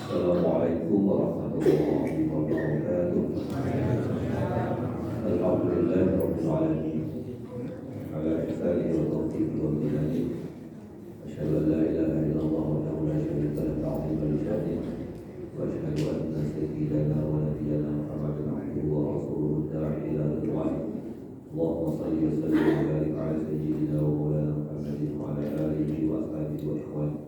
Assalamualaikum warahmatullahi wabarakatuh. Alhamdulillahirabbil alamin. Ala ihsanihi wa tawfiqihi wa minanihi. Asyhadu an la ilaha illallah wahdahu la syarika lahu ta'ziman li sya'nihi. Wa asyhadu anna sayyidana wa nabiyyana Muhammadan abduhu wa rasuluhu da'i ila ridwanihi. Allahumma shalli wa sallim wa barik ala sayyidina wa maulana Muhammadin wa ala alihi wa ashabihi wa ikhwanihi.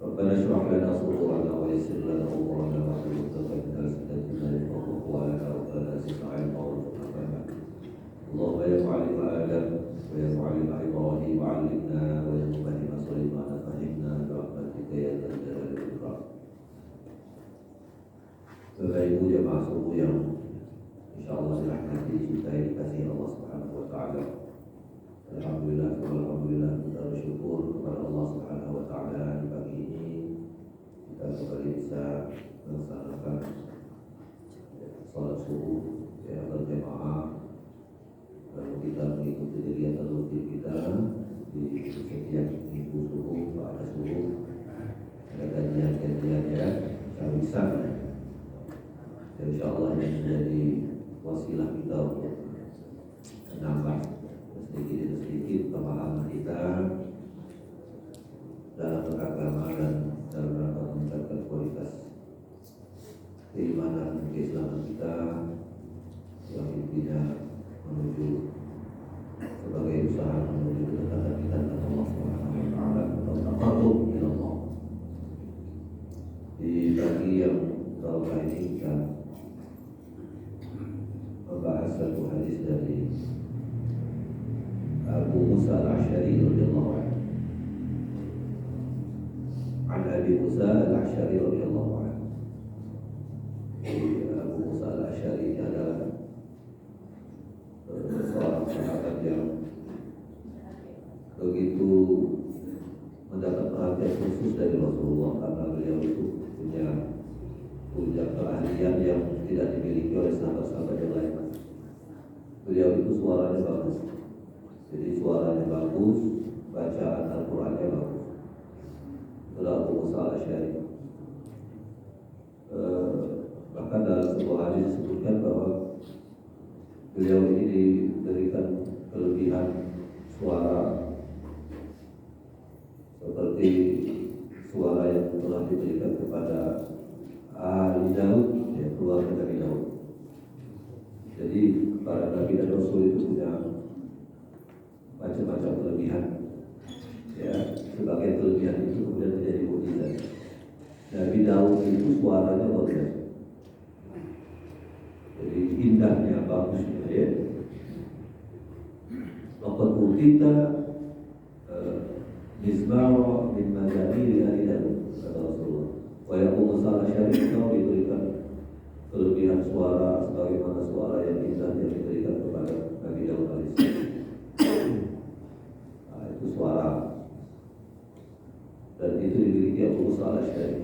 ربنا اشرح لنا صدورنا ويسر لنا امورنا واحلل عقدة من لساننا يفقهوا قولنا ربنا زدنا علما وارزقنا فهما اللهم يا معلم ادم ويا معلم ابراهيم علمنا ويا مفهم سليمان فهمنا برحمتك يا ذا الجلال والاكرام. Bapak Ibu jemaah subuh yang insyaallah dirahmati dicintai dikasihi Allah Subhanahu wa taala. Alhamdulillah kita bersyukur kepada Allah Subhanahu wa taala di pagi ini kita kembali bisa melaksanakan salat subuh yang berjamaah, lalu kita mengikuti kegiatan rutin kita di setiap minggu subuh pada subuh ada kajian-kajian ya bisa insyaallah ini menjadi wasilah kita untuk menambah sedikit pemahaman kita dalam beragama dan dalam rangka meningkatkan kualitas keimanan keislaman kita yang intinya menuju sebagai usaha menuju kedekatan kita dengan Allah Subhanahu wa taala atau taqarrub ila Allah. Di pagi yang kali ini kita membahas satu hadis dari Abu Musa al-Ash'ari radhiyallahu anhu. An Abi Musa al-Ash'ari radhiyallahu anhu. Abu Musa al-Ash'ari adalah seorang sahabat yang begitu mendapat perhatian khusus dari Rasulullah karena beliau itu punya keahlian yang tidak dimiliki oleh sahabat-sahabat yang lain. Beliau itu suaranya bagus. Jadi suaranya bagus, bacaan Al-Qur'annya bagus. Itulah Abu Musa al-Ash'ari. Bahkan dalam sebuah hadis disebutkan bahwa beliau ini diberikan kelebihan suara seperti suara yang telah diberikan kepada ahli Daud, ya, keluarga Nabi Daud. Jadi para Nabi dan Rasul itu punya macam-macam kelebihan, ya. Sebagai kelebihan itu kemudian menjadi mukjizat. Nabi Daud itu suaranya luar biasa, jadi indahnya, bagusnya, ya. Laqad utita mizmara min mazamiri ahli Daud, kata Rasulullah. Wa yaqulu salah syarif, kau diberikan kelebihan suara sebagaimana suara yang indah yang diberikan kepada Nabi Daud alaihissalam. Itu suara, dan itu dimiliki Abu Musa al-Ash'ari.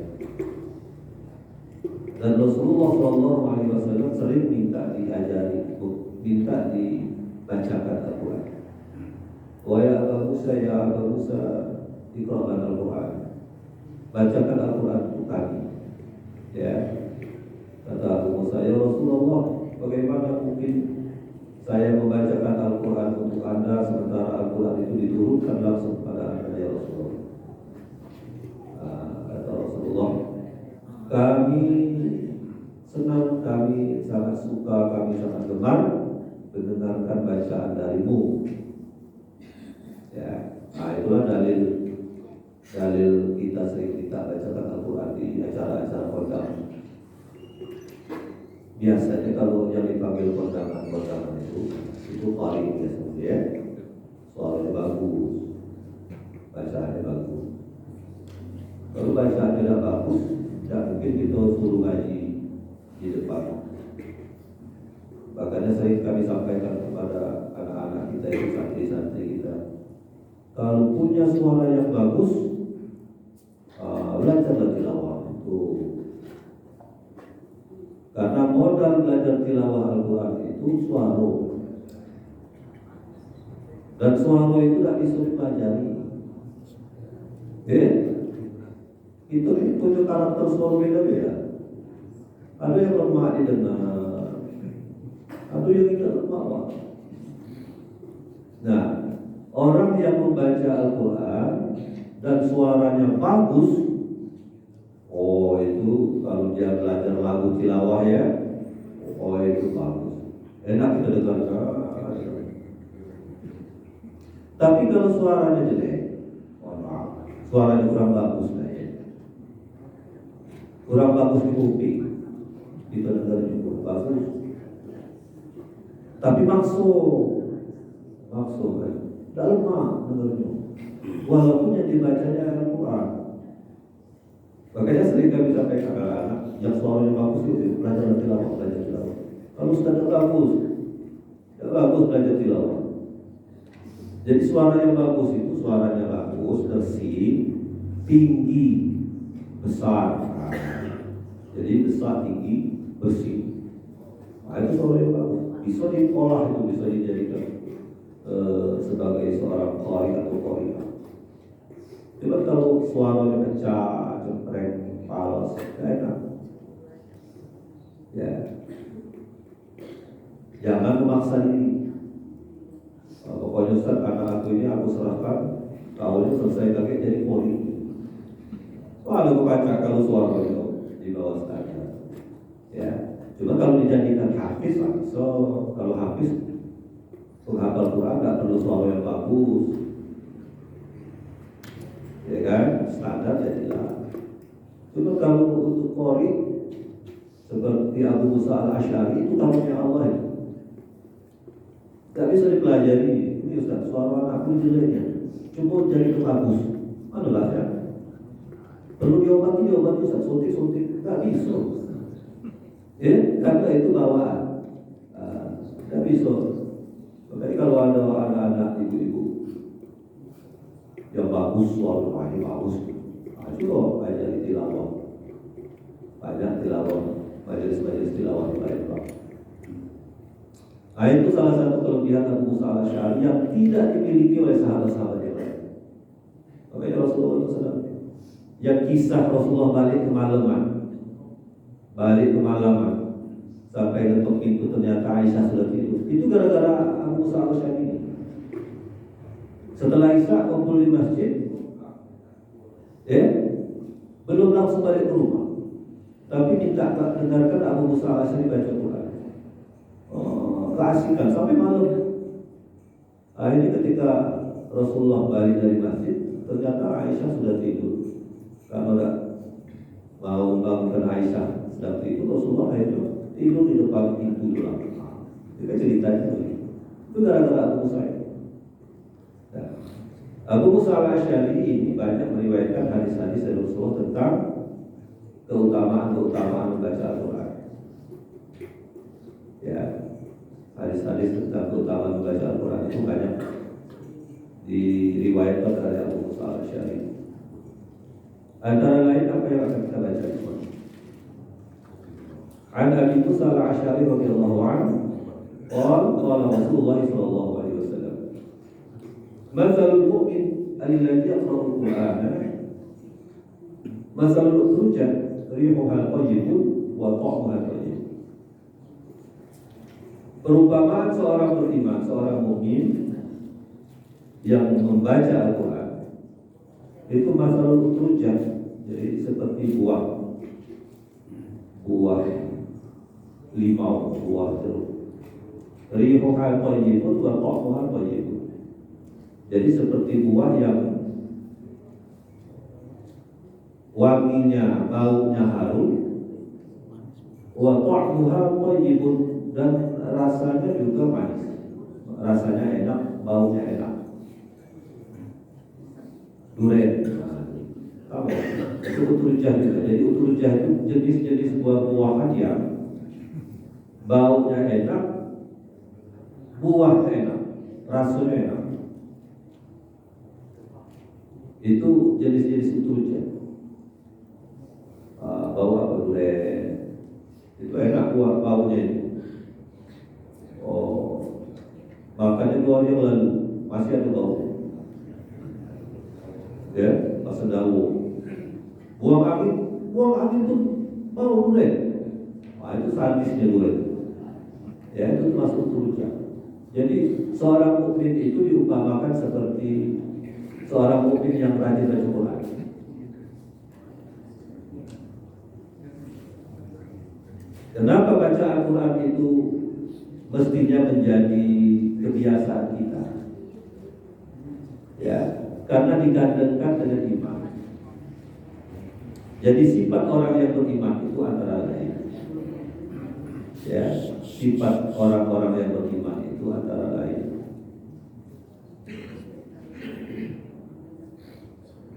Dan Rasulullah SAW sering minta diajari, minta dibacakan Al-Quran. Wa ya Abu Musa, ya Abu Musa, iqra'an Al-Quran, bacakan Al-Quran untuk kami, ya. Kata Abu Musa, ya Rasulullah, bagaimana mungkin saya membacakan Al-Quran untuk Anda sementara Al-Quran itu diturunkan langsung pada Anda, ya Rasulullah. Kata Rasulullah, kami senang, kami sangat suka, kami sangat gemar mendengarkan bacaan darimu, ya. Itulah dalil kita sering kita bacakan Al-Quran di acara-acara kondangan. Biasanya kalau yang dipanggil kondangan itu paling biasanya, ya. Suaranya bagus, bacaannya bagus. Kalau bacaannya tidak bagus, tidak mungkin kita suruh ngaji di depan. Makanya sering kami sampaikan kepada anak-anak kita, itu santri-santri kita, kalau punya suara yang bagus, belajarlah tilawah itu. Karena modal belajar tilawah Al-Quran itu suara. Dan suara itu tidak bisa dipelajari. Itu punya karakter suara beda-beda. Ada yang lemah didengar, ada yang tidak lemah. Nah, orang yang membaca Al-Quran dan suaranya bagus, oh itu kalau dia belajar lagu tilawah ya, oh itu bagus, enak kita dengarkan. Tapi kalau suaranya jelek, mohon maaf, suaranya kurang bagus kurang bagus di kuping, kita dengar juga bagus. Tapi maksud kan, tidak lemah dengarnya. Walaupun yang dibacanya Al-Quran. Makanya sering kami sampaikan anak-anak yang suaranya bagus itu belajar tilawah. Kalau sudah bagus, tidak bagus belajar tilawah. Jadi suara yang bagus itu suaranya bagus, bersih, tinggi, besar. Jadi besar, tinggi, bersih. Nah, itu suara yang bagus. Bisa diolah itu, bisa dijadikan sebagai seorang qari atau qari'ah. Coba kalau suaranya pecah, cempreng, palas, tidak enak. Ya, jangan memaksa diri. Pokoknya Ustaz, anak aku ini aku serahkan, tahunnya selesai kakek jadi qari. Wah, ada kebaca kalau suaranya di bawah standar. Ya, cuma kalau dijadikan hafiz lah. So, kalau hafiz penghafal Quran nggak perlu suara yang bagus, ya kan? Standar jadilah. Cuma kalau untuk qari seperti Abu Musa al-Asy'ari itu karunia Allah ya. Gak bisa dipelajari. Ini Ustaz, suara anakku jeleknya, coba jadi bagus. Manalah ya. Perlu diobati Ustaz, suntik. Gak bisa. Ya, karena itu bawaan. Gak bisa. Makanya kalau ada anak-anak ibu-ibu yang bagus, suaranya bagus, coba belajar tilawah. Banyak tilawah, majelis-majelis tilawah yang lain. Nah, itu salah satu kelebihan Abu Musa al-Asy'ari yang tidak dimiliki oleh sahabat-sahabat yang lain. Makanya Rasulullah SAW, yang kisah Rasulullah balik ke malaman sampai ketok pintu ternyata Aisyah sudah tidur. Itu gara-gara Abu Musa al-Asy'ari ini. Setelah Isya kumpul di masjid, belum langsung balik ke rumah, tapi minta dengarkan Abu Musa al-Asy'ari baca Quran. Keasikan sampai malam. Akhirnya ketika Rasulullah balik dari masjid, ternyata Aisyah sudah tidur. Karena tidak mau bangunkan Aisyah sedang tidur, Rasulullah akhirnya tidur di depan pintu doang. Itu ceritanya begitu. Itu gara-gara Abu Musa. Nah, Abu Musa al-Asy'ari ini banyak meriwayatkan hadis-hadis dari Rasulullah tentang keutamaan membaca Al-Quran. Ya, hadis-hadis tentang keutamaan membaca Al-Quran itu banyak diriwayatkan dari Abu Musa al-Asy'ari. Antara lain apa yang akan kita baca? An Abi Musa al-Asy'ari radhiyallahu anhu, qala Rasulullah sallallahu alaihi wasallam, "Matsalul mu'min alladzi yaqra'u al-Qur'ana, matsalul utrujah rihuha thayyibun wa ta'muha thayyib." Perumpamaan seorang beriman, seorang mukmin yang membaca Al-Quran itu masalul utrujah, jadi seperti buah limau, buah jeruk. Rihuha thayyibun wa ta'muha thayyibun. Jadi seperti buah yang wanginya, baunya harum, wa ta'muha thayyibun, dan rasanya juga manis. Rasanya enak, baunya enak. Durian. Itu utrujah juga. Jadi utrujah itu jenis-jenis buah-buahan yang baunya enak, buahnya enak, rasanya enak. Itu jenis-jenis utrujah. Bau apa? Durian. Itu enak baunya itu. Makanya 2 hari yang lalu masih ada bau. Ya, pas daun. buang angin tuh mau duren. Wah itu sadisnya duren. Ya itu termasuk turja. Jadi seorang mukmin itu diumpamakan seperti seorang mukmin yang rajin baca Quran. Kenapa baca Al-Quran itu mestinya menjadi kebiasaan kita? Ya, karena digandengkan dengan iman. Jadi sifat orang yang beriman itu antara lain, ya, sifat orang-orang yang beriman itu antara lain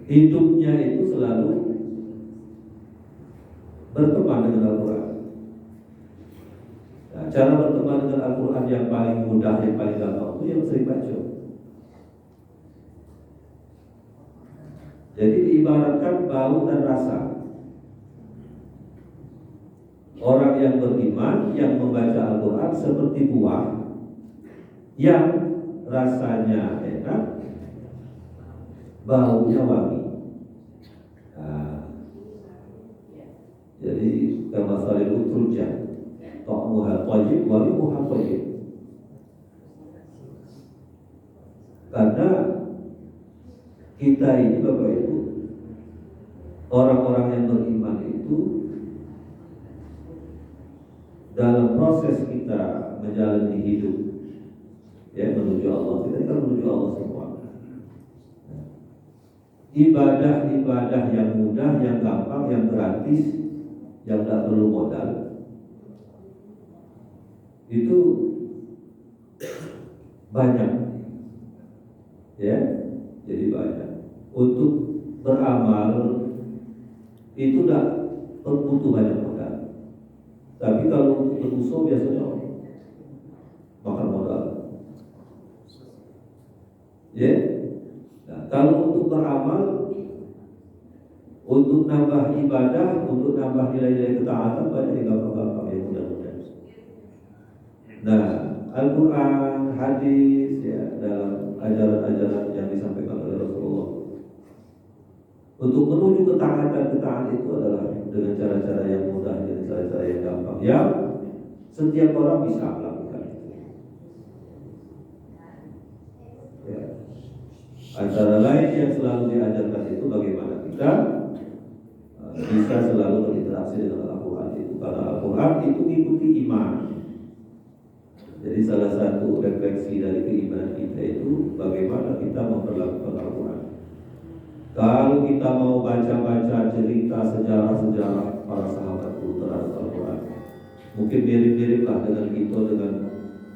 hidupnya itu selalu berteman dengan Al-Quran. Nah, cara berteman dengan Al-Quran yang paling mudah, yang paling gampang itu yang sering baca. Jadi diibaratkan bau dan rasa. Orang yang beriman yang membaca Al-Quran seperti buah yang rasanya enak, baunya wangi. Nah, jadi kama salil turja, ta'muha thayyib wa rihuha thayyib. Karena kita ini Bapak Ibu, orang-orang yang beriman itu dalam proses kita menjalani hidup, ya menuju Allah, kita kan menuju Allah semua. Ibadah-ibadah yang mudah, yang gampang, yang gratis, yang tidak perlu modal, itu banyak, ya, jadi banyak. Untuk beramal itu tidak butuh banyak modal. Tapi kalau untuk berusaha biasanya makan modal, ya. Nah, kalau untuk beramal, untuk nambah ibadah, untuk nambah nilai-nilai ketaatan banyak yang gampang-gampang, yang mudah-mudah. Nah, Al-Quran, hadis, ya, dalam ajaran-ajaran yang disampaikan oleh Rasulullah, untuk menuju ketaatan itu adalah dengan cara-cara yang mudah, dengan cara-cara yang gampang, yang setiap orang bisa melakukan itu. Ya. Antara lain yang selalu diajarkan itu bagaimana kita bisa selalu berinteraksi dengan Al-Quran itu, karena Al-Quran itu ikuti iman. Jadi salah satu refleksi dari keimanan kita itu bagaimana kita memperlakukan Al-Quran. Kalau kita mau baca-baca cerita sejarah-sejarah para sahabat terhadap Al-Quran, mungkin mirip-miriplah dengan kita,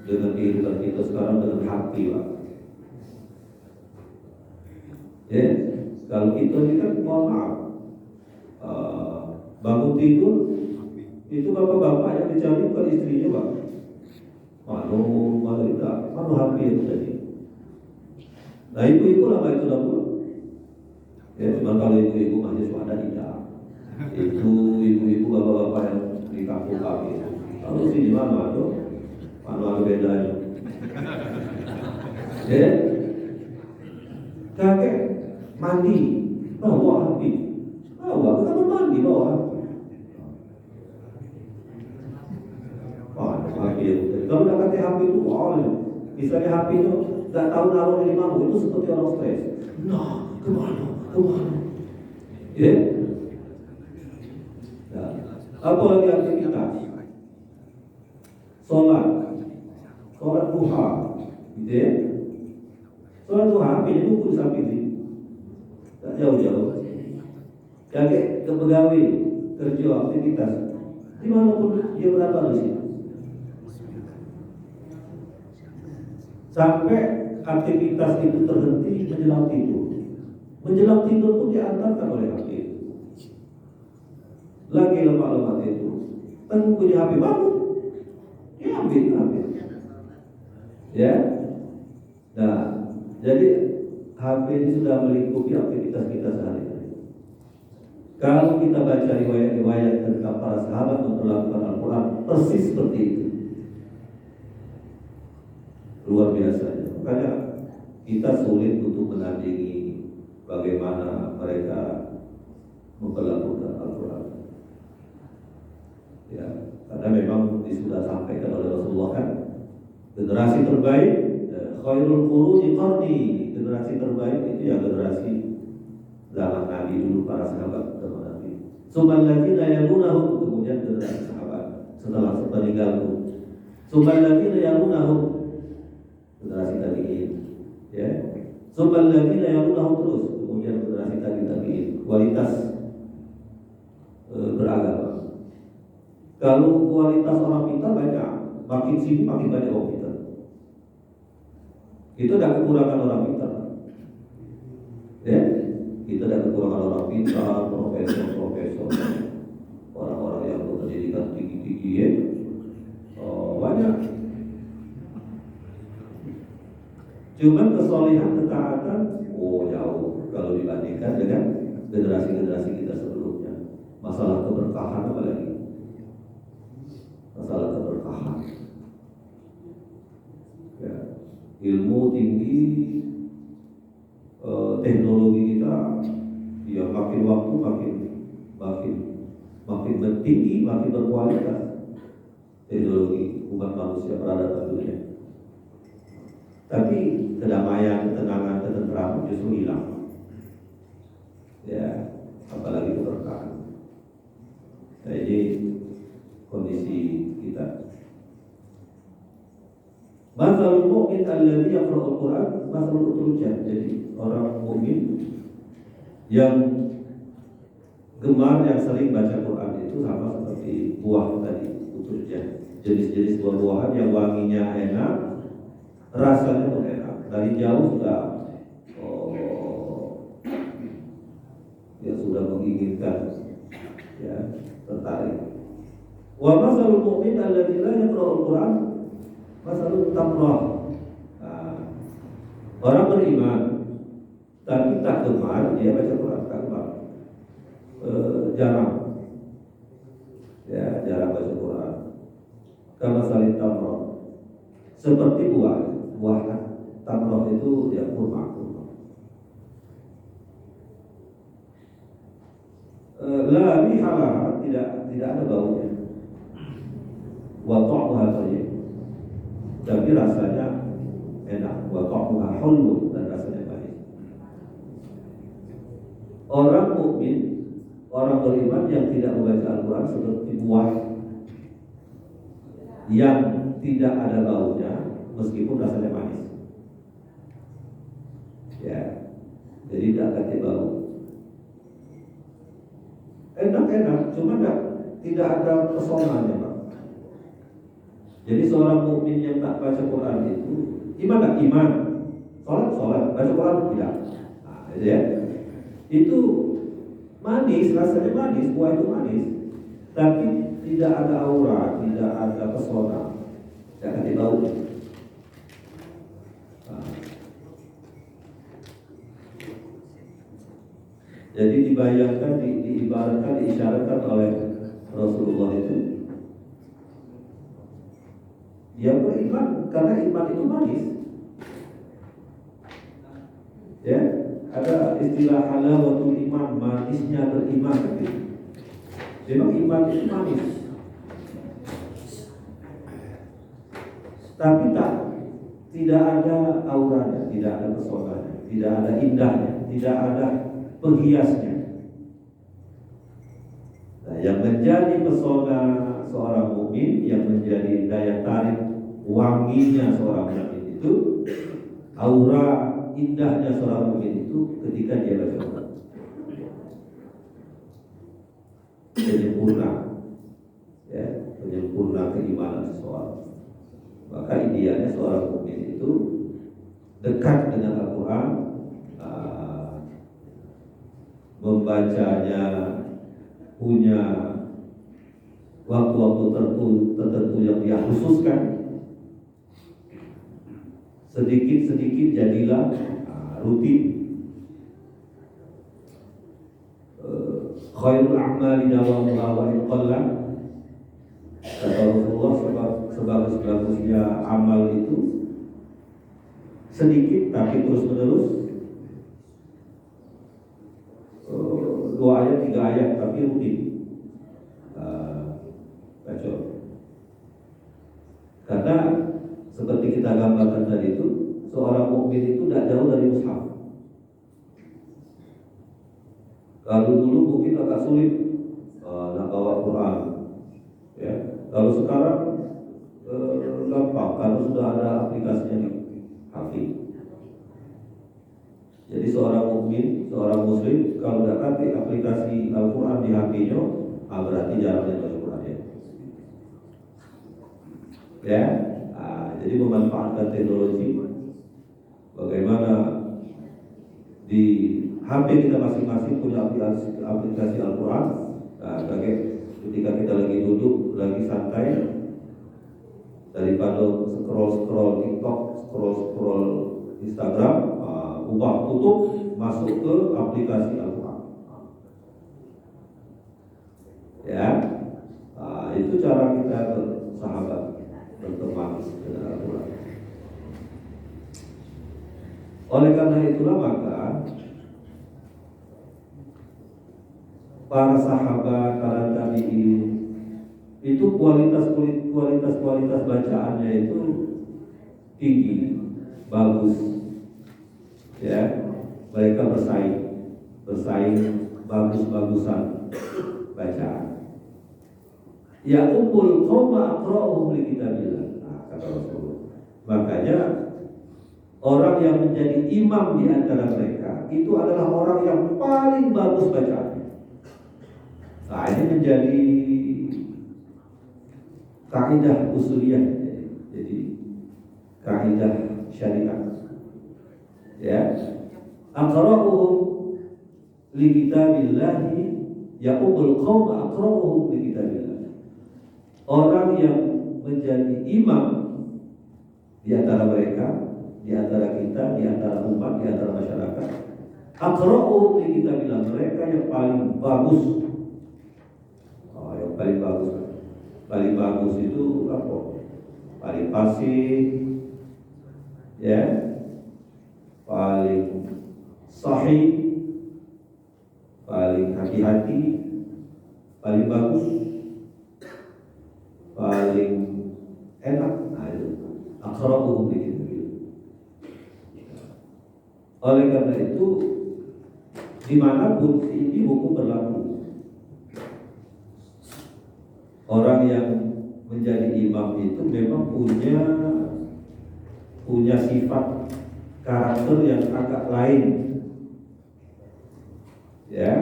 dengan kehidupan kita sekarang dengan hati lah. Ya, kalau kita ini kan mohon maaf, bangun tidur itu bapak-bapak yang dicari bukan istrinya Pak. Malu tidak, malu HP itu tadi. Nah ibu-ibu lama itu dahulu. Ya, cuma kalau ibu-ibu masih suada tidak. Itu ibu-ibu bapak-bapak yang di kampung kami. Kalau sini mana ada bedanya. Ya, kakek mandi bawa HP, bawa kamar mandi bawa HP. Kalau udah pakai HP itu, misalnya HP itu nggak tahu naruh di mana, itu seperti orang stres. Nah, kemana? Ya. Nah, apa lagi aktivitas? Sholat duha, gitu ya. Sholat duha, HP-nya tunggu sampai sini, tak jauh-jauh. Kakek ke pegawai, kerja, aktivitas, dimanapun dia berada di sini. Sampai aktivitas itu terhenti menjelang tidur. Menjelang tidur pun diantarkan oleh HP itu. Lagi lemah-lemah itu, tunggu di HP bangun, diambil. Ya. Nah, jadi HP ini sudah melingkupi aktivitas kita sehari-hari. Kalau kita baca riwayat-riwayat tentang para sahabat memperlakukan Al-Quran persis seperti itu. Luar biasa. Makanya kita sulit untuk menandingi bagaimana mereka memperlakukan Al-Quran. Ya, karena memang sudah sampaikan oleh Rasulullah kan, generasi terbaik, khairul quruni qarni, generasi terbaik itu ya generasi zaman Nabi dulu, para sahabat zaman Nabi. Tsummal ladzina yalunahum, kemudian generasi sahabat setelah meninggalku. Tsummal ladzina yalunahum, generasi tabi'in. Ya. Tsummal ladzina yalunahum, terus kemudian generasi tabi'in. Kualitas beragama. Kalau kualitas orang pintar banyak, makin sini makin banyak orang pintar. Itu tidak kekurangan orang pintar. Ya, kita tidak kekurangan orang pintar, profesor, orang-orang yang berpendidikan tinggi-tinggi, ya. Banyak. Cuman kesolehan, ketaatan, jauh kalau dibandingkan dengan generasi-generasi kita sebelumnya. Masalah keberkahan apa lagi? Masalah keberkahan. Ya. Ilmu tinggi, teknologi kita, ya makin waktu makin tinggi, makin berkualitas. Teknologi umat manusia peradaban dunia. Tapi kedamaian, ketenangan, ketentraman justru hilang. Ya, apalagi keberkahan. Nah, ini kondisi kita. Masalul mu'min alladzi yaqra'ul Qur'an masalul utrujah. Jadi orang mukmin yang gemar, yang sering baca Quran itu sama seperti buah tadi, utrujah. Jenis-jenis buah-buahan yang wanginya enak, rasanya pun enak. Dari jauh sudah sudah menginginkan, ya, tertarik. Wa masalul mu'min alladzi la yaqra'ul Qur'an masalul tamrah. Orang beriman tapi tak gemar dia baca Quran, tak gemar. Jarang. Ya, jarang baca Quran. Kama salit tamrah. Seperti buah tamrah itu ya kurma. La rihalah, tidak ada baunya. Wa ta'muha thayyib, tapi rasanya enak. Wa ta'muha hulwun, dan rasanya manis. Orang mukmin, orang beriman yang tidak membaca Al-Quran seperti buah yang tidak ada baunya meskipun rasanya manis. Ya, jadi tidak akan bau. Enak, cuma tidak ada pesonanya, Pak. Jadi seorang mukmin yang tak baca Quran itu iman tak? Iman. Sholat, baca Quran tidak. Nah, ya. Itu manis, rasanya manis, buah itu manis, tapi tidak ada aura, tidak ada pesona, tidak ada bau. Jadi dibayangkan, diibaratkan, diisyaratkan oleh Rasulullah itu, dia beriman karena iman itu manis. Ya, ada istilah halawatul iman, manisnya beriman. Memang iman itu manis, tapi tidak ada auranya, tidak ada pesonanya, tidak ada indahnya, tidak ada penghiasnya. Nah, yang menjadi pesona seorang mukmin, yang menjadi daya tarik wanginya seorang mukmin itu, aura indahnya seorang mukmin itu ketika dia baca Quran. Menyempurna, ya, menyempurna keimanan seseorang. Maka idealnya seorang mukmin itu dekat dengan Al-Quran, membacanya, punya waktu-waktu tertentu yang dia khususkan. Sedikit-sedikit jadilah rutin. Khairul a'mali dawamuha wa in qalla. Kata Rasulullah, sebagus-bagusnya amal itu sedikit tapi terus-menerus. 2 ayat 3 ayat tapi rutin. Kacau. Karena seperti kita gambarkan tadi itu, seorang mukmin itu tidak jauh dari mushaf. Kalau dulu mungkin agak sulit nak bawa Quran, ya. Kalau sekarang gampang, karena sudah ada aplikasinya di HP. Jadi seorang mukmin, seorang muslim kalau tidak pakai aplikasi Al-Quran di HP-nya, berarti jarang baca Quran ya. Ya, jadi memanfaatkan teknologi. Bagaimana di HP kita masing-masing punya aplikasi Al-Quran. Ketika kita lagi duduk, lagi santai, daripada scroll TikTok, scroll Instagram, ubah tutup, masuk ke aplikasi Al-Quran. Ya, itu cara kita bersahabat, berteman dengan Al-Quran. Oleh karena itulah maka para sahabat, para tabi'in itu kualitas bacaannya itu tinggi, bagus. Ya, mereka bersaing bagus-bagusan bacaan. Ya ummul qauma aqra'uhum li kitabillah. Kata Rasulullah. Makanya orang yang menjadi imam di antara mereka itu adalah orang yang paling bagus bacaannya. Nah, ini menjadi kaidah usuliyah, jadi kaidah syariat. Ya, aqra'uhum li kitabillah yaqul qaum aqra'uhum li kitabillah. Orang yang menjadi imam di antara mereka, di antara kita, di antara umat, di antara masyarakat, aqra'uhum li kitabillah, mereka yang paling bagus. Yang paling bagus. Paling bagus itu apa? Paling fasih, ya, paling sahih, paling hati-hati, paling bagus, paling enak. Nah, itu aqra'uhum li kitabillah. Oleh karena itu, dimanapun ini hukum berlaku. Orang yang menjadi imam itu memang punya sifat karakter yang agak lain. Ya,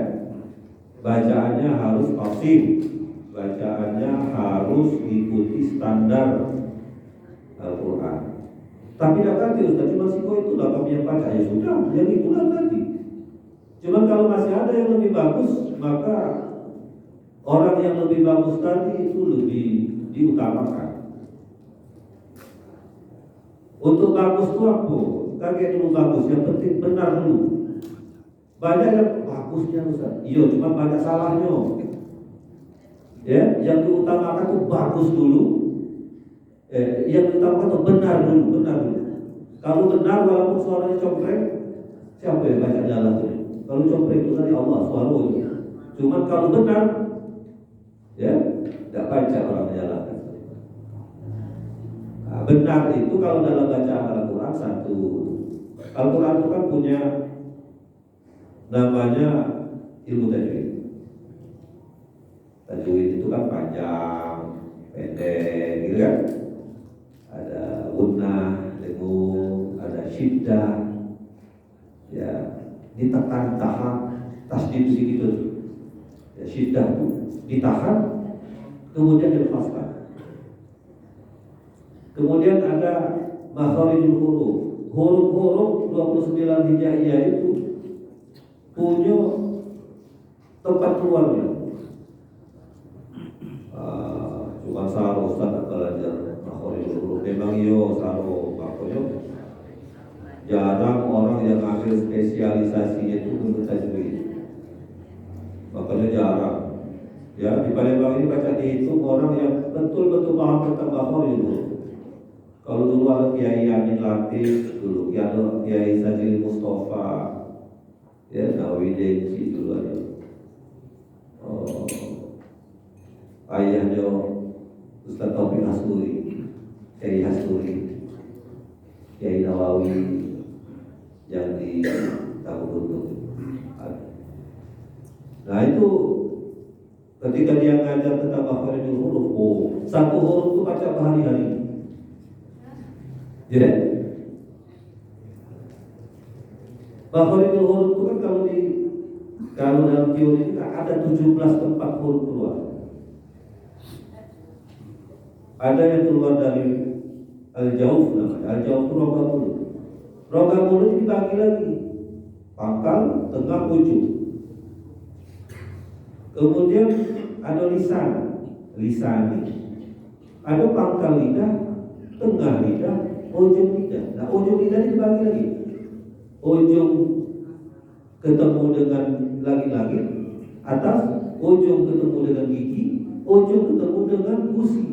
bacaannya harus fasih, bacaannya harus ikuti standar Al-Quran. Tapi tidak ganti Ustaz, cuma si kau itulah kami yang baca, ya sudah, yang itulah ganti. Cuma kalau masih ada yang lebih bagus, maka orang yang lebih bagus tadi itu lebih diutamakan. Untuk bagus itu apa? Kaget dulu bagus, yang penting benar dulu. Banyak yang bagusnya Ustaz, iya cuma banyak salahnya. Ya, yang diutamakan itu bagus dulu. Yang diutamakan itu benar dulu. Kalau benar walaupun suaranya cempreng, siapa yang baca jalan itu? Kalau cempreng itu dari Allah suaranya. Cuma kalau benar, ya, tidak baca orang menjalankan. Nah, benar itu kalau dalam bacaan Al-Quran satu. Al-Quran itu kan punya namanya ilmu tajwid. Tajwid itu kan panjang, pendek, gitu kan? Ada gunnah, lenguh, ada syiddah, ya, ditekan, tahan, tasdid gitu. Ya, syiddah itu ditahan, kemudian dilepaskan. Kemudian ada makharijul huruf. Huruf-huruf 29 hijaiyah itu punya tempat keluarnya. Cuma saro Ustaz belajar makharijul huruf. Memang iyo saro makanya jarang orang yang ambil spesialisasinya itu untuk tajwid. Makanya jarang. Ya, di Palembang ini baca dihitung orang yang betul-betul paham tentang makharijul huruf. Kalau dulu ada Kiai Amin Latif, dulu ada Kiai Sajil Mustafa, ya Nawidin dulu ada. ayahnya Ustaz Taufik Hasturi, Kiai Hasturi, Kiai Nawawi yang di Tahu. Nah itu ketika dia ngajar tentang makharijul huruf, satu huruf itu baca berhari-hari. Ya. Makharijul huruf itu kan kalau dalam teori itu ada 17 tempat huruf keluar. Ada yang keluar dari al-jawf namanya. Al-jawf itu rongga mulut. Rongga mulut dibagi lagi. Pangkal, tengah, ujung. Kemudian ada lisani. Ada pangkal lidah, tengah lidah, ujung lidah. Nah, ujung lidah ini dibagi lagi. Ujung ketemu dengan lagi-lagi atas, ujung ketemu dengan gigi, ujung ketemu dengan gusi.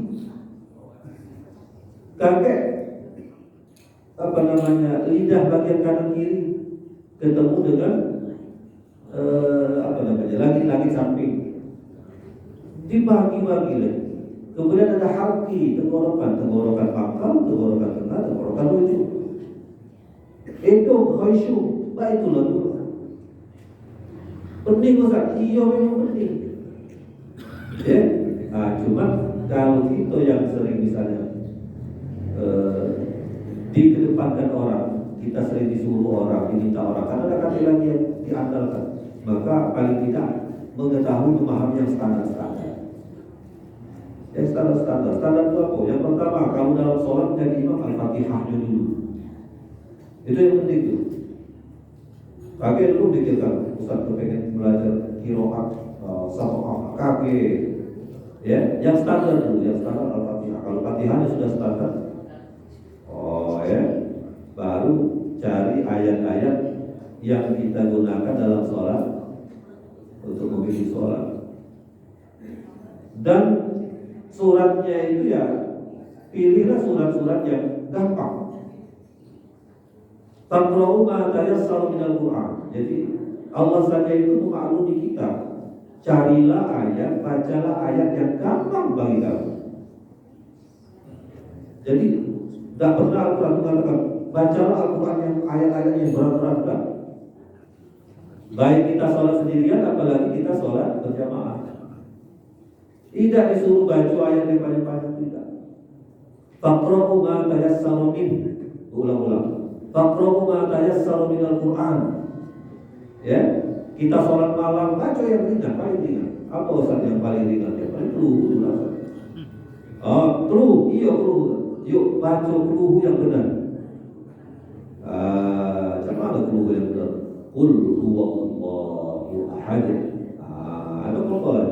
Kakek lidah bagian kanan kiri ketemu dengan lagi samping, dibagi-bagi lagi. Kemudian ada halki, tenggorokan pangkal, tenggorokan tengah, tenggorokan ujung. Itu khaisyum, baitulah dulu. Penting Ustaz, iya memang penting. Ya, cuma kalau kita yang sering misalnya dikedepankan orang, kita sering disuruh orang, diminta orang, karena ada kata lagi yang diandalkan, maka paling tidak mengetahui memahami yang standar-standar. Yang standar-standar itu apa? Yang pertama, kamu dalam sholat jadi imam al-fatihahnya dulu. Itu yang penting tuh. Kakek dulu pikirkan, Ustaz tuh pengen belajar qiraat sama kakek. Ya, yang standar dulu, yang standar al-fatihah. Kalau fatihahnya sudah standar, baru cari ayat-ayat yang kita gunakan dalam sholat untuk memilih sholat. Dan suratnya itu ya pilihlah surat-surat yang gampang. Taqra'u ma tayassara minal Qur'an. Jadi Allah saja itu memaklumi kita. Carilah ayat, bacalah ayat yang gampang bagi kamu. Jadi tidak pernah Al-Quran mengatakan bacalah Al-Quran yang ayat-ayat yang berat-berat. Baik kita sholat sendirian, apalagi kita sholat berjamaah. Tidak disuruh baca ayat yang panjang-panjang, tidak. Faqra'u ma tayassara min. Ulang-ulang. Faqra'u ma tayassara min Al-Quran. Ya, kita sholat malam baca yang ringan, paling ringan. Apa Ustaz yang paling ringan? Yang paling keluhu. Keluhu, iya keluhu. Yuk baca keluhu yang benar. Macam mana keluhu yang benar? Qul huwallahu ahad. Ada persoalan.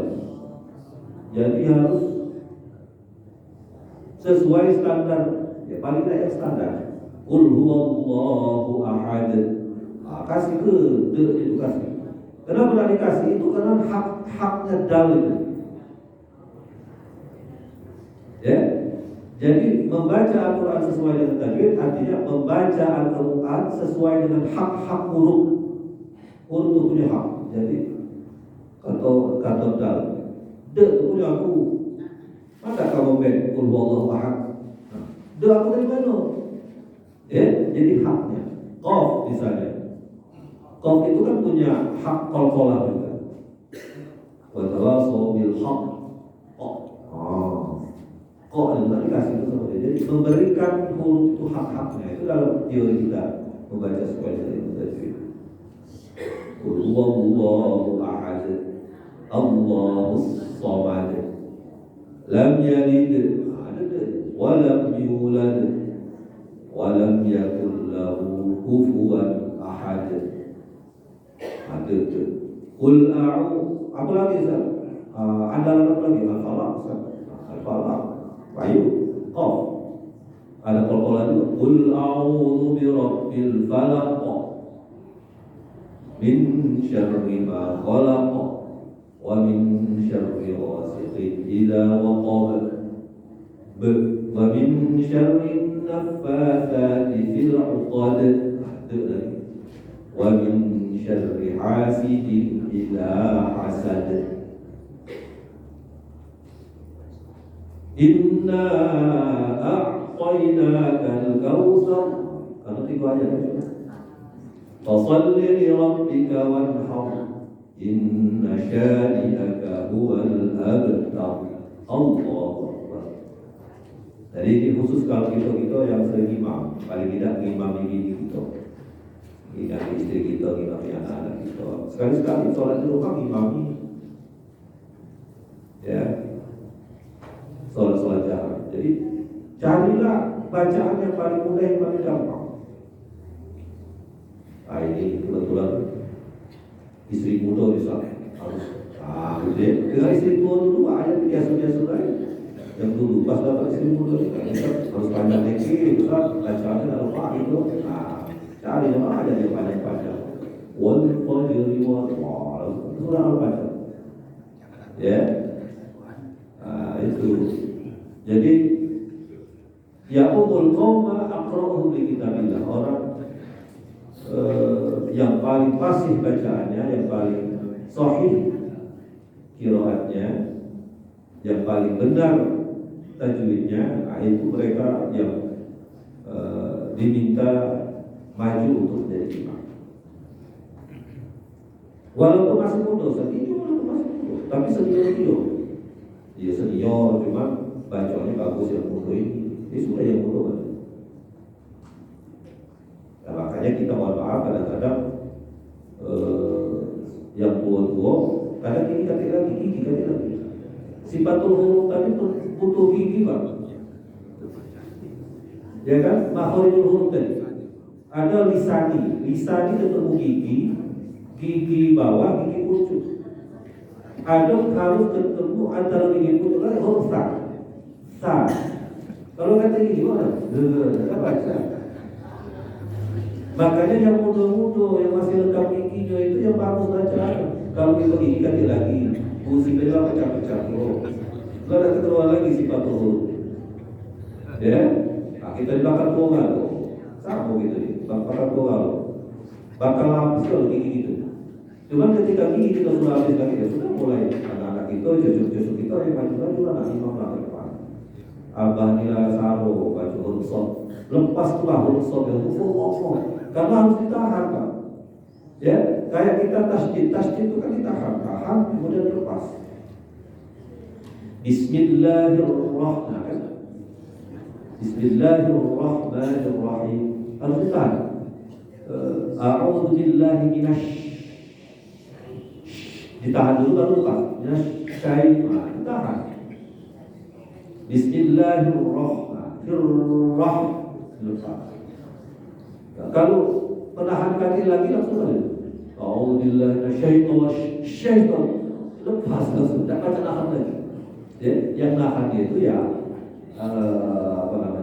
Jadi harus sesuai standar. Ya paling tidak yang standar. Qul huwallahu ahad. Kasih ke itu kasih. Kenapa tidak dikasih? Itu karena haknya dalil. Ya. Jadi membaca Al-Quran sesuai dengan tajwid artinya membaca Al-Quran sesuai dengan hak-hak huruf. Huruf itu punya hak. Jadi kata dal, de itu punya aku. Masa kamu qul huwallahu ahad? De aku dari mana? Ya, jadi haknya. Qaf misalnya. Qaf itu kan punya hak qalqalah juga. Wa tawassaw bil haqq. Kok yang dikasih itu seperti jadi memberikan huruf itu hak-haknya. Itu dalam teori kita membaca sesuai dengan tajwid. Allahu ahad, Allahus samad, lam yalid, wa lam yulad, wa lam yakul lahu kufuwan ahad. Ada itu. Qul a'udzu. Apa lagi Ustaz? Andalan apa lagi? Al-Falaq Ustaz. Al-Falaq. Ayo, qaf. Ada qalqalah juga. Qul a'udzu birabbil falaq min syarri ma khalaq wa min syarri ghasiqin idza waqab wa min syarri naffatsati fil 'uqad wa min syarri hasidin idza hasad. Inna a'tainakal kautsar. Kalau 3 ayat itu. Fashalli li rabbika wanhar. Inna syani'aka huwal abtar. Allahu Akbar. Jadi ini khusus kalau kita yang sering imam, paling tidak imam ini kita, imam istri kita, imam anak-anak kita. Sekali-sekali sholat di rumah imami, ya, sholat jalan. Jadi carilah bacaan yang paling mudah, yang paling gampang. Nah ini kebetulan istri muda bisa harus gitu ya. Dengan istri tua dulu ayat biasa-biasa lain. Yang dulu pas dapat istri muda harus panjang lagi, besar bacaannya dalam pak itu. Nah, cari nama aja yang panjang-panjang. Wal fajri wal dhahr. Surah Al-Fajr. Ya. Nah, itu. Jadi ya umul qauma aqra'uhum li kitabillah. Orang yang paling fasih bacaannya, yang paling sahih qiraatnya, yang paling benar tajwidnya, itu mereka yang diminta maju untuk menjadi imam. Walaupun masih muda, walaupun masih muda, tapi senior. Dia senior, cuma bacaannya bagus yang muda ini sudah yang muda. Nah, makanya kita mohon maaf kadang-kadang yang tua-tua kadang gigi lagi. Sifatul huruf tadi butuh gigi Pak. Ya kan? Makhorijul huruf tadi. Ada lisani ketemu gigi bawah, gigi pucuk. Ada harus ketemu antara gigi pucuk dan huruf sa. Kalau kata gigi mana? Kita baca. Makanya yang muda-muda yang masih lengkap giginya itu yang bagus bacaan. Kalau kita gigi ganti lagi, pusing bela pecah-pecah. Lalu ada keluar lagi sifat huruf. Ya, nah, kita dibakar bola, sama gitu, bakar bola, bakar lapis kalau gigi gitu. Cuman ketika gigi kita sudah habis lagi, ya sudah mulai anak-anak itu, cucu kita yang maju juga nanti mau ke depan. Abah nila saro, baju huruf sob, lepas tulah huruf sob yang karena harus ditahan Pak. Ya, kayak kita tasjid itu kan tahan, kemudian lepas. Bismillahirrahmanirrahim. Bismillahirrahmanirrahim. Harus ditahan. A'udzu billahi minasy. Ditahan dulu baru lepas. Minasyaitan. Ditahan. Bismillahirrahmanirrahim. Lepas. Kalau penahan kaki lagi langsung saja. A'udzubillahi minasyaitonir lepas langsung, tidak baca nahan lagi. Ya, yang nahan itu ya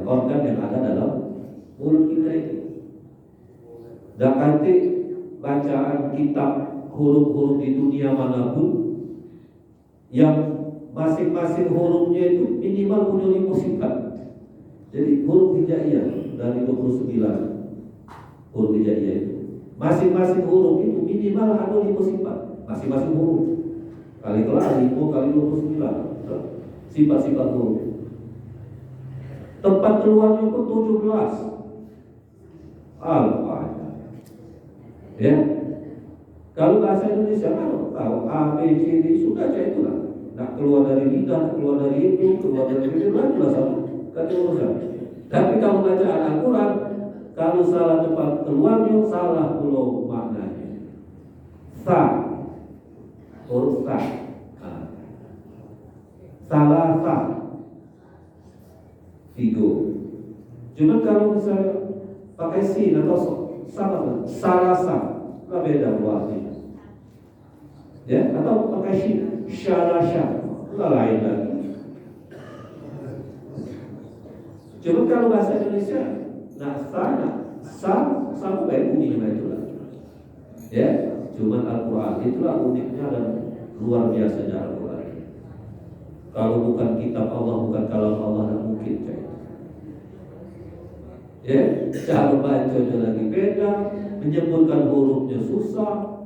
organ yang ada dalam mulut kita itu. Dan nanti bacaan kitab huruf-huruf di dunia manapun yang masing-masing hurufnya itu minimal punya 5 sifat. Jadi huruf hijaiyah dari 29 huruf hijaiyah itu, masing-masing huruf itu minimal ada 5 sifat. Masing-masing huruf kali 5 kali 29 sifat-sifat huruf. Tempat keluarnya pun 17. Al-Fatiha. Ya. Kalau bahasa Indonesia kan tahu A, B, C, D sudah aja itulah. Nak keluar dari lidah, keluar dari itu, keluar dari itu jelas satu. Kan urusan. Tapi kalau bacaan Al-Quran, kalau salah tempat keluarnya, salah pulau maknanya. Sa, huruf sa. Salah sa. Figo. Cuma kalau misalnya pakai sin atau sama, salah sa, nggak beda artinya. Ya, atau pakai shin, syarasha, nggak lain lagi. Cuma kalau bahasa Indonesia, sama baik bunyinya itulah. Ya, cuma Al-Quran itulah uniknya dan luar biasanya Al-Quran. Kalau bukan kitab Allah, bukan kalam Allah, tidak mungkin kayak. Ya, cara bacanya lagi beda, menyebutkan hurufnya susah.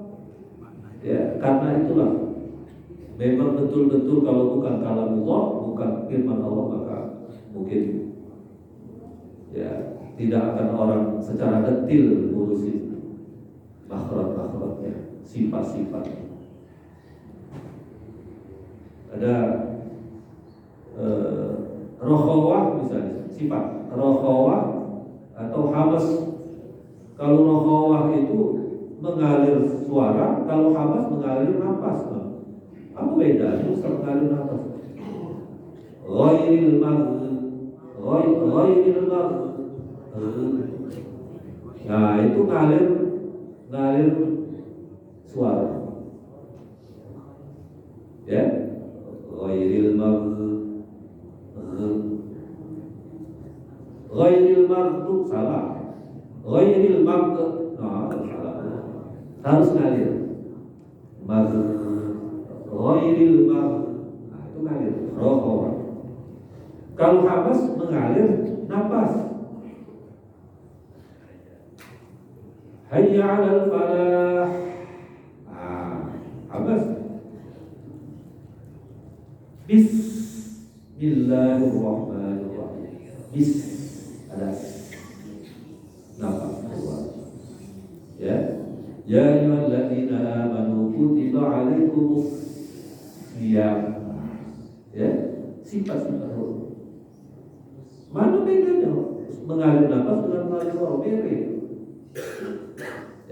Ya, karena itulah memang betul-betul kalau bukan kalamullah, bukan firman Allah, maka mungkin ya tidak akan orang secara detil ngurusin makhraj-makhrajnya, sifat-sifatnya. Ada rokhawah misalnya, sifat rokhawah atau habas. Kalau rokhawah itu mengalir suara, kalau habas mengalir nafas. Apa bedanya Ustaz mengalir nafas? Ghairil maghrib. Nah, itu ngalir suara. Ya. Ghairil maghrib salah. Ghairil maghrib. Nah, salah. Harus ngalir. Ghairil maghrib. Nah, itu ngalir. Roh. Kalau habas mengalir nafas. Hayya 'alal falah. Habas. Bismillahirrahmanirrahim. Ada nafas keluar. Ya. Ya ayyuhalladzina amanu kutiba 'alaikumus shiyam. Ya, sifat-sifat roh. Mana bedanya mengalir nafas dengan mengalir roh? Beda.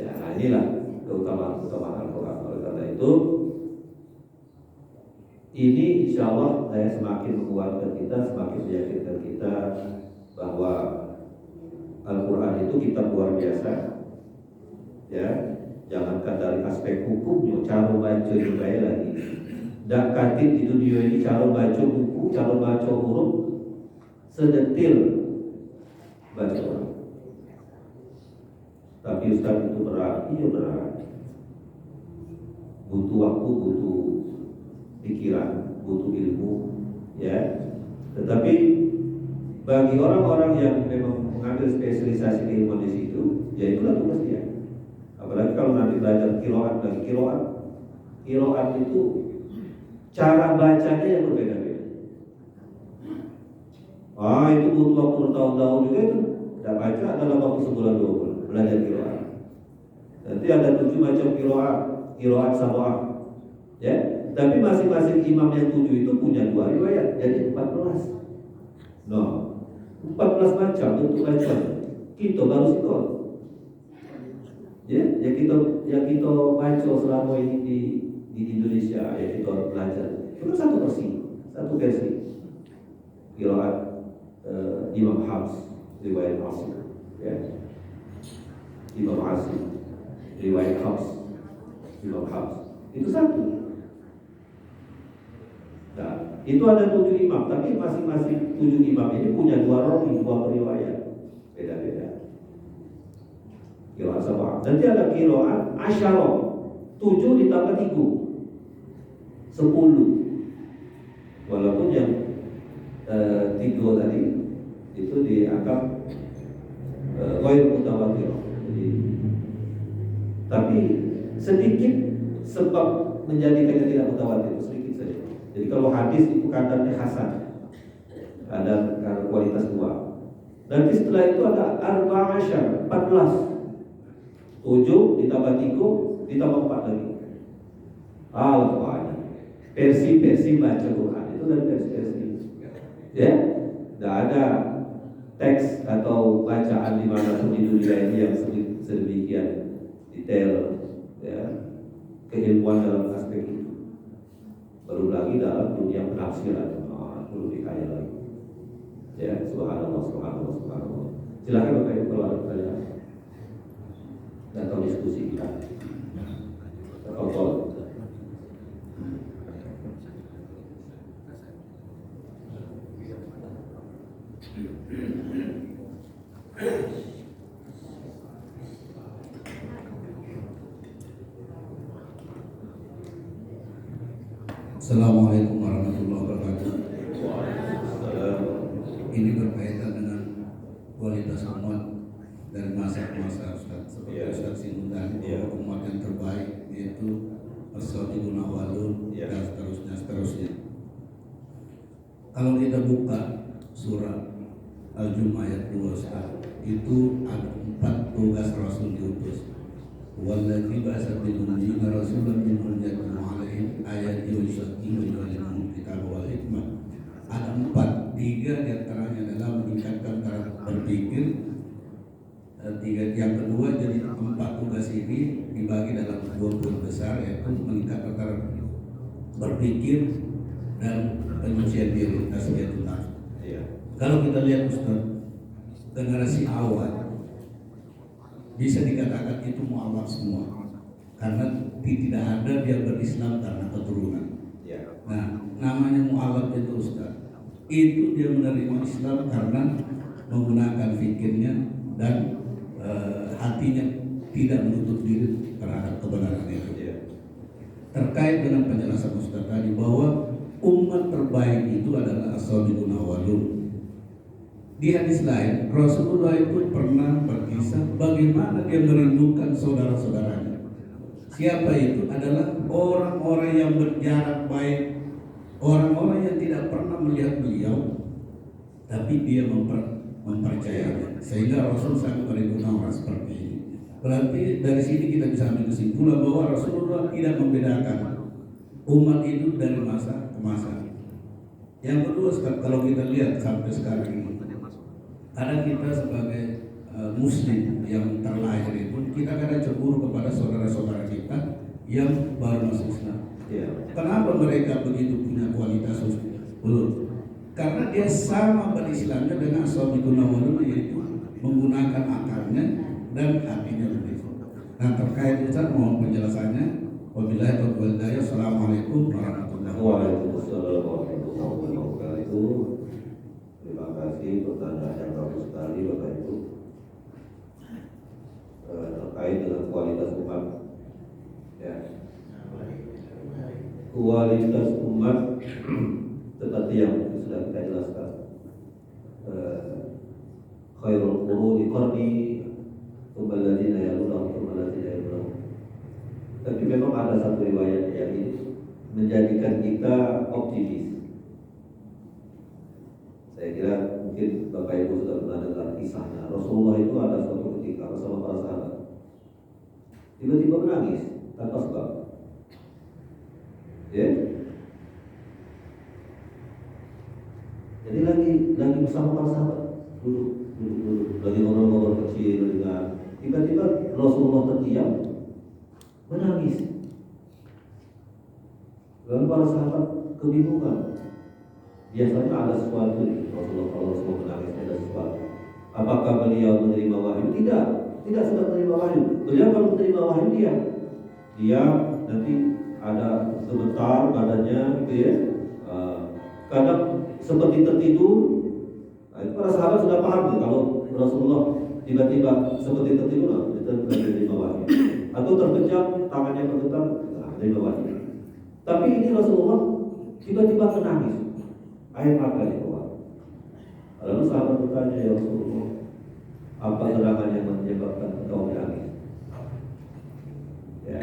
Ya, inilah keutamaan Al-Quran. Oleh karena itu, ini insya Allah semakin menguatkan kita, semakin meyakinkan kita bahwa Al-Quran itu kitab luar biasa. Ya, jangankan dari aspek hukumnya, cara baca juga lagi. Dan katib di dunia ini cara baca buku, cara baca huruf sedetil baca orang. Tapi Ustaz itu berat, iya berat. Butuh waktu, butuh pikiran, butuh ilmu, ya. Tetapi bagi orang-orang yang memang mengambil spesialisasi keilmuan di situ, ya itulah tugas dia. Apalagi kalau nanti belajar qiraat lagi, qiraat itu cara bacanya yang berbeda-beda. Itu butuh waktu bertahun-tahun juga itu. Tidak baca dalam waktu sebulan 2 bulan belajar qiraat. Nanti ada 7 macam qiraat sab'ah. Ya, tapi masing-masing imam yang 7 itu punya 2 riwayat, jadi 14. No, 14 macam bentuk bacaan. Kita baru sikot. Ya, yang kita baca selama ini di Indonesia, ya kita belajar. Itu satu versi. Qiraat Imam Hafs, riwayat Asim, ya. Imam Asim, riwayat Hafs, Imam Hafs. Itu satu. Nah, itu ada 7 imam, tapi masing-masing 7 imam ini punya 2 rawi, 2 periwayat, beda-beda. Qiraat sab'ah. Nanti ada qiraat asyarah, 7 ditambah 3, 10. Walaupun yang 3 tadi itu dianggap ghair mutawatir. Tapi sedikit sebab menjadikannya tidak mutawatir, sedikit saja. Jadi kalau hadis itu kadarnya hasan, kadar kualitas 2. Nanti setelah itu ada 14. 7 ditambah 3 ditambah 4 lagi. Banyak. Versi baca Quran itu dari versi. Ya, tidak ada teks atau bacaan dimanapun di dunia ini yang sedemikian detail, ya, keilmuan dalam aspek itu. Belum lagi dalam dunia penafsiran, itu lebih kaya lagi. Ya, subhanallah. Silakan Bapak Ibu kalau ada pertanyaan atau diskusi kita. Tafadhol. Assalamualaikum warahmatullahi wabarakatuh. Ini berkaitan dengan kualitas umat dari masa-masa Ustaz, seperti Ustaz Sinundan, umat yang terbaik yaitu as-sadiqun awwalun dan seterusnya. buka surah Al-Jumu'ah ayat 2 Ustaz, itu ada 4 tugas Rasul diutus. Walladzi ba'atsa bil ummiyina rasulan minhum yatlu 'alaihim ayati wa yuzakkihim wa yu'allimuhumul kitaba wal hikmah. Ada 4, 3 diantaranya adalah meningkatkan cara berpikir. 3 yang kedua, jadi 4 tugas ini dibagi dalam 2 poin besar, yaitu meningkatkan cara berpikir dan penyucian diri, tasbihun nafs. Kalau kita lihat Ustaz, generasi awal bisa dikatakan itu mualaf semua, karena tidak ada dia berislam karena keturunan. Nah, namanya mualaf itu Ustaz, itu dia menerima Islam karena menggunakan fikirnya dan hatinya tidak menutup diri terhadap kebenaran itu. Terkait dengan penjelasan Ustaz tadi bahwa umat terbaik itu adalah as-sabiqun awwalun. Di hadis lain, Rasulullah itu pernah berkisah bagaimana dia merindukan saudara-saudaranya. Siapa itu? Adalah orang-orang yang berjarak baik, orang-orang yang tidak pernah melihat beliau, tapi dia mempercayainya. Sehingga Rasul sangat merindukan orang seperti ini. Berarti dari sini kita bisa ambil kesimpulan bahwa Rasulullah tidak membedakan umat itu dari masa ke masa. Yang kedua, kalau kita lihat sampai sekarang ini, karena kita sebagai muslim yang terlahir itu, kita kadang cemburu kepada saudara-saudara kita yang baru masuk Islam. Kenapa mereka begitu punya kualitas Karena dia sama berislamnya dengan as-sabiqun awwalun, yaitu menggunakan akalnya dan hatinya begitu. Nah, terkait itu mohon penjelasannya. Wabillahi taufiq wal hidayah. Assalamualaikum warahmatullahi wabarakatuh. Terima kasih, pertanyaan yang bagus sekali Bapak Ibu, terkait dengan kualitas umat. Ya. Kualitas umat seperti yang sudah kita jelaskan. Khairul quruni qarni, tsumma alladziina yalunahum, tsumma alladziina yalunahum. Tapi memang ada satu riwayat yang ini menjadikan kita optimis. Saya kira mungkin Bapak Ibu sudah pernah dengar kisahnya. Rasulullah itu ada suatu ketika bersama para sahabat, tiba-tiba menangis tanpa sebab. Ya. Jadi lagi bersama para sahabat, duduk, lagi ngobrol-ngobrol kecil dengan, tiba-tiba Rasulullah terdiam, menangis. Lalu para sahabat kebingungan. Biasanya ada sesuatu Rasulullah kalau menangis ada sesuatu. Apakah beliau menerima wahyu? Tidak sudah menerima wahyu. Beliau kalau menerima wahyu dia nanti ada sebentar badannya gitu ya. Kadang seperti tertidur. Nah, itu para sahabat sudah paham nih, kalau Rasulullah tiba-tiba seperti tertidur, itu menerima wahyu. Atau terkejam, tangannya bergetar, menerima wahyu. Tapi ini Rasulullah tiba-tiba menangis. Air matanya keluar. Lalu sahabat bertanya, ya Rasulullah, apa gerangan yang menyebabkan engkau menangis? Ya.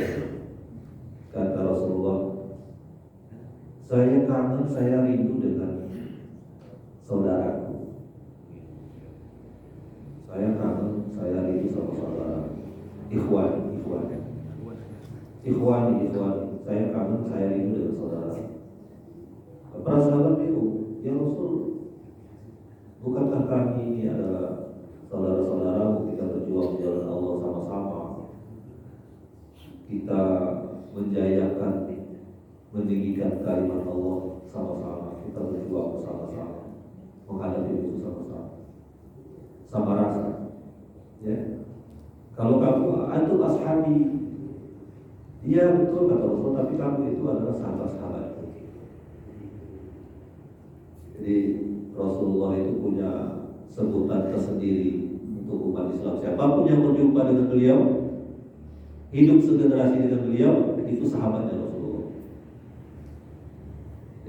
Kata Rasulullah, saya kangen, saya rindu dengan saudaraku. Saya kangen, saya rindu sama saudara. Ikhwani. Saya kangen, saya rindu dengan saudara. Para sahabat bingung, ya Rasul, bukankah kami ini adalah saudara-saudaramu, kita berjuang di jalan Allah sama-sama, kita menjayakan, meninggikan kalimat Allah sama-sama, kita berjuang bersama-sama, menghadapi musuh sama-sama, sama rasa. Ya, kalau kamu antum ashabi, iya betul kata Rasul, tapi kamu itu adalah sahabat-sahabat. Jadi Rasulullah itu punya sebutan tersendiri untuk umat Islam. Siapapun yang berjumpa dengan beliau, hidup segenerasi dengan beliau, itu sahabatnya Rasulullah.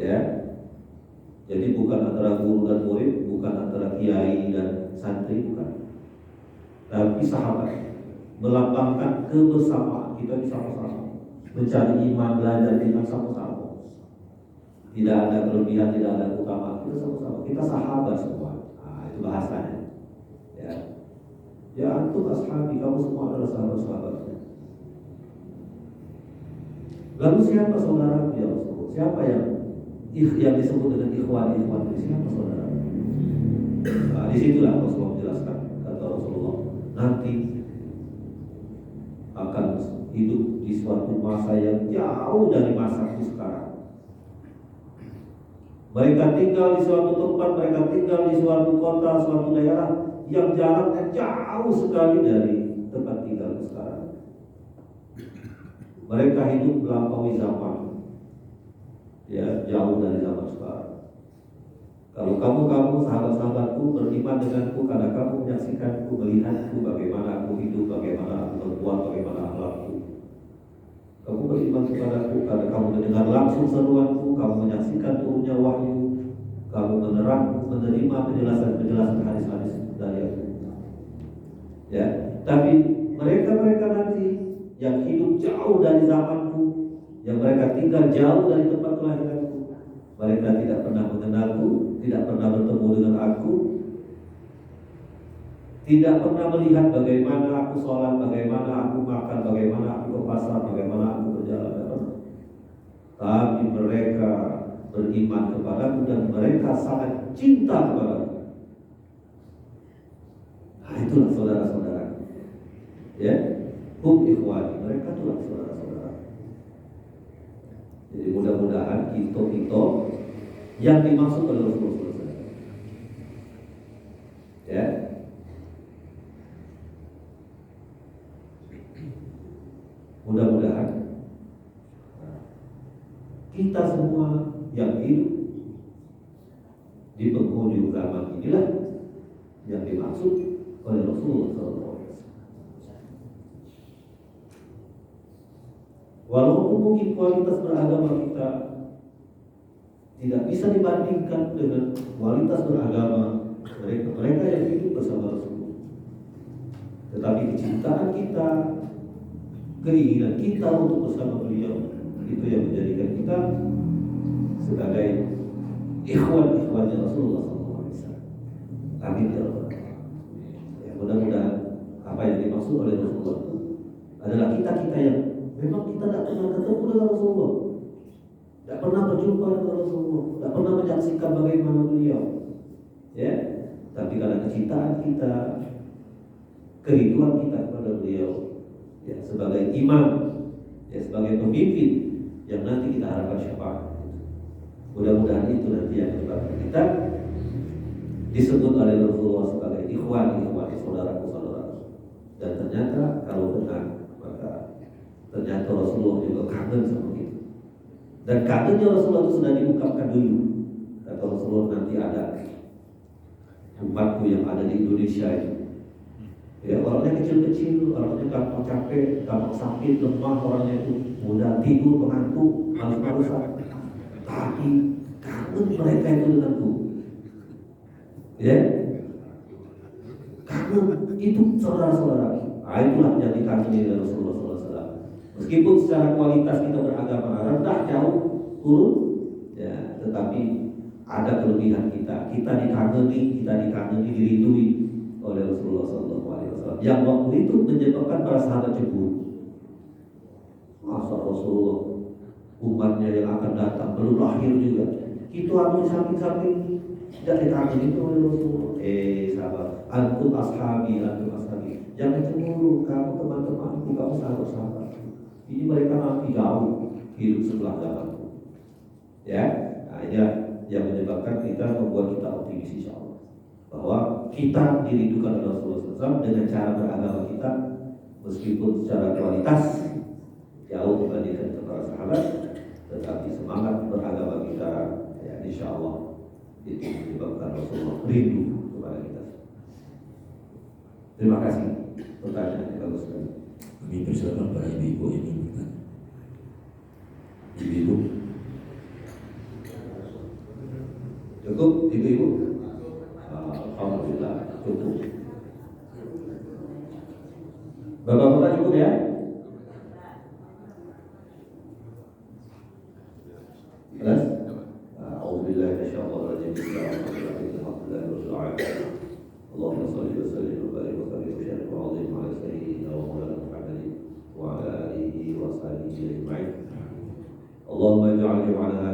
Ya, jadi bukan antara guru dan murid, bukan antara kiai dan santri, bukan. Tapi sahabat, melambangkan kebersamaan kita bersama-sama, mencari iman, belajar iman sama-sama. tidak ada kelebihan, tidak ada keutamaan. Kita sama-sama, kita sahabat semua. Nah, itu bahasanya. Ya, ya antum ashabi, kamu semua adalah sahabat-sahabatku. Lalu siapa saudara ya Rasulullah? Siapa yang disebut dengan ikhwan itu? Siapa saudara? Nah, disitulah Rasulullah menjelaskan, kata Rasulullah, nanti akan hidup di suatu masa yang jauh dari masaku sekarang. Mereka tinggal di suatu tempat, mereka tinggal di suatu kota, suatu daerah yang jaraknya jauh sekali dari tempat tinggal sekarang. Mereka hidup melampaui zaman, ya jauh dari zaman sekarang. Kalau kamu sahabat-sahabatku beriman denganku karena kamu menyaksikanku, melihatku bagaimana aku hidup, bagaimana aku berbuat, bagaimana akhlakku. Kamu beriman kepadaku karena kamu mendengar langsung seruanku, kamu menyaksikan turunnya wahyu, kamu menerima penjelasan hadis-hadis dari aku. Ya, tapi mereka nanti yang hidup jauh dari zamanku, yang mereka tinggal jauh dari tempat kelahiranku, mereka tidak pernah mengenalku, tidak pernah bertemu dengan aku, tidak pernah melihat bagaimana aku sholat, bagaimana aku makan, bagaimana aku ke pasar, bagaimana aku berjalan. Tapi mereka beriman kepadaku dan mereka sangat cinta kepadaku. Nah, itulah saudara-saudara. Ya, hum ikhwani, mereka itulah saudara-saudara. Jadi mudah-mudahan kita yang dimaksud oleh Rasulullah. Ya. Mudah-mudahan kita semua yang hidup di penghujung zaman inilah yang dimaksud oleh Rasulullah SAW. Walaupun mungkin kualitas beragama kita tidak bisa dibandingkan dengan kualitas beragama mereka yang hidup bersama Rasulullah, tetapi kecintaan kita, keinginan kita untuk bersama beliau, itu yang menjadikan kita sebagai ikhwan-ikhwannya Rasulullah SAW. Amin ya Allah. Ya, mudah-mudahan apa yang dimaksud oleh Rasulullah itu adalah kita yang memang kita tidak pernah ketemu dengan Rasulullah, tidak pernah berjumpa dengan Rasulullah, tidak pernah menyaksikan bagaimana beliau. Ya, tapi karena kecintaan kita, kerinduan kita kepada beliau, ya sebagai imam, ya sebagai pemimpin yang nanti kita harapkan syafaat. Mudah-mudahan itu nanti yang menyebabkan kita disebut oleh Rasulullah sebagai ikhwan, saudaraku. Dan ternyata kalau benar, maka ternyata Rasulullah juga kangen sama kita. Dan kangennya Rasulullah itu sudah diungkapkan dulu. Kata Rasulullah, nanti ada umatku yang ada di Indonesia itu. Ya, orangnya kecil-kecil, orangnya gampang capek, gampang sakit, lemah, orangnya itu mudah tidur, mengantuk, malas-malasan. Tapi kangen mereka itu denganku. Ya, kangen itu saudara-saudara. Nah, itulah yang dikagumi oleh Rasulullah SAW. Meskipun secara kualitas kita beragama rendah, jauh, turun, ya, tetapi ada kelebihan kita. Kita dikagumi, dirindui oleh Rasulullah SAW. Yang waktu itu menyebabkan para sahabat cemburu. Masa Rasulullah umatnya yang akan datang belum lahir juga, itu aku samping-samping tidak dikagumi itu oleh Rasulullah. Sahabat, antum ashabi, jangan cemburu, kamu teman-temanku, kamu sahabat-sahabat. Ini mereka nanti jauh hidup setelah zamanku. Ya, nah ini yang menyebabkan kita, membuat kita optimis insyaallah bahwa kita dirindukan oleh Rasulullah SAW dengan cara beragama kita, meskipun secara kualitas jauh dibandingkan para sahabat, tetapi semangat beragama kita, ya insyaallah itu menyebabkan Rasulullah rindu kepada kita. Terima kasih. Pertanyaan yang bagus sekali. Kami persilakan para ibu-ibu yang ingin bertanya. Ibu-ibu. Cukup, ibu-ibu? Alhamdulillah, cukup. Bapak-bapak cukup ya? Jelas? الإسلام وبالحق الحق لا يرجع اللهم صل وسلم وبارك وسلم وشرف وعظيم على سيدنا ومولانا محمد وعلى آله وصحبه أجمعين اللهم اجعل جمعنا